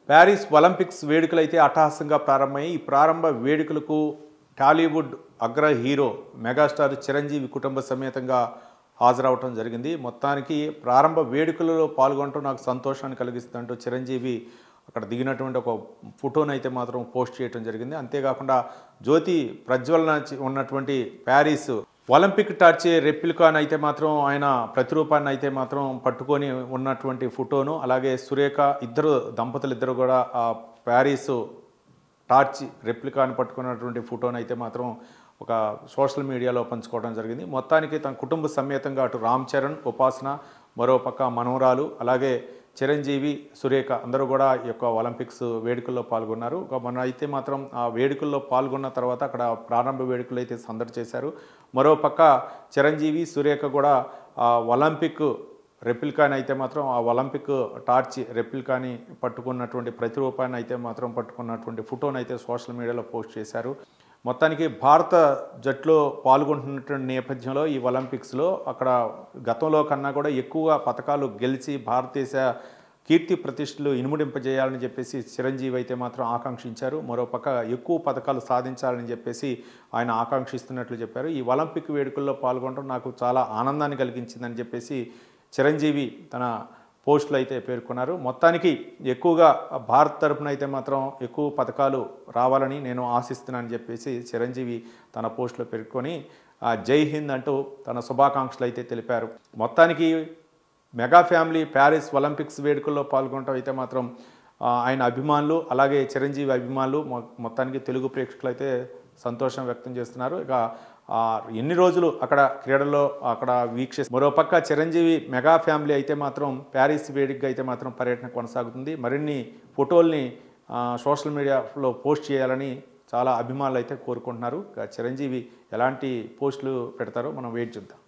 Paris Olympics వేడుకలైతే అట్టహాసంగా ప్రారంభమయ్యాయి. ఈ ప్రారంభ వేడుకలకు టాలీవుడ్ అగ్ర హీరో మెగాస్టార్ చిరంజీవి కుటుంబ సమేతంగా హాజరవటం జరిగింది. మొత్తానికి ప్రారంభ వేడుకలలో పాల్గొనడం నాకు సంతోషాన్ని కలిగిస్తుందంటూ చిరంజీవి అక్కడ దిగినటువంటి ఒక ఫోటోను అయితే మాత్రం పోస్ట్ చేయడం జరిగింది. అంతేకాకుండా జ్యోతి ప్రజ్వలన ఉన్నటువంటి ప్యారిస్ ఒలింపిక్ టార్చే రెప్లికాన్ అయితే మాత్రం ఆయన ప్రతిరూపాన్ని అయితే మాత్రం పట్టుకొని ఉన్నటువంటి ఫోటోను, అలాగే సురేఖ దంపతులు కూడా ఆ ప్యారిస్ టార్చ్ రెప్లికాని పట్టుకున్నటువంటి ఫోటోను అయితే మాత్రం ఒక సోషల్ మీడియాలో పంచుకోవడం జరిగింది. మొత్తానికి తన కుటుంబ సమేతంగా అటు రామ్ చరణ్, ఉపాసన, మరోపక్క మనవరాలు, అలాగే చిరంజీవి, సురేఖ అందరూ కూడా ఈ యొక్క ఒలింపిక్స్ వేడుకల్లో పాల్గొన్నారు. మన అయితే మాత్రం ఆ వేడుకల్లో పాల్గొన్న తర్వాత అక్కడ ప్రారంభ వేడుకలు అయితే సందడి చేశారు. మరోపక్క చిరంజీవి, సురేఖ కూడా ఆ ఒలింపిక్ రెప్లికాని అయితే మాత్రం ఆ ఒలింపిక్ టార్చ్ రెప్లికాని పట్టుకున్నటువంటి ప్రతిరూపాన్ని అయితే మాత్రం పట్టుకున్నటువంటి ఫోటోను అయితే సోషల్ మీడియాలో పోస్ట్ చేశారు. మొత్తానికి భారత జట్టులో పాల్గొంటున్నటువంటి నేపథ్యంలో ఈ ఒలింపిక్స్లో అక్కడ గతంలో కన్నా కూడా ఎక్కువగా పథకాలు గెలిచి భారతదేశ కీర్తి ప్రతిష్టలు ఇనుముడింపజేయాలని చెప్పేసి చిరంజీవి అయితే మాత్రం ఆకాంక్షించారు. మరోపక్క ఎక్కువ పథకాలు సాధించాలని చెప్పేసి ఆయన ఆకాంక్షిస్తున్నట్లు చెప్పారు. ఈ ఒలింపిక్ వేడుకల్లో పాల్గొనడం నాకు చాలా ఆనందాన్ని కలిగించిందని చెప్పేసి చిరంజీవి తన పోస్టులు అయితే పేర్కొన్నారు. మొత్తానికి ఎక్కువగా భారత్ తరపున అయితే మాత్రం ఎక్కువ పథకాలు రావాలని నేను ఆశిస్తున్నానని చెప్పేసి చిరంజీవి తన పోస్టులో పేర్కొని జై హింద్ అంటూ తన శుభాకాంక్షలు అయితే తెలిపారు. మొత్తానికి మెగా ఫ్యామిలీ ప్యారిస్ ఒలింపిక్స్ వేడుకల్లో పాల్గొనడం అయితే మాత్రం ఆయన అభిమానులు, అలాగే చిరంజీవి అభిమానులు, మొత్తానికి తెలుగు ప్రేక్షకులు అయితే సంతోషం వ్యక్తం చేస్తున్నారు. ఇక ఎన్ని రోజులు అక్కడ క్రీడల్లో అక్కడ మరోపక్క చిరంజీవి మెగా ఫ్యామిలీ అయితే మాత్రం ప్యారిస్ వేదికగా అయితే మాత్రం పర్యటన కొనసాగుతుంది. మరిన్ని ఫోటోల్ని సోషల్ మీడియాలో పోస్ట్ చేయాలని చాలా అభిమానులు అయితే కోరుకుంటున్నారు. చిరంజీవి ఎలాంటి పోస్టులు పెడతారో మనం వెయిట్ చేద్దాం.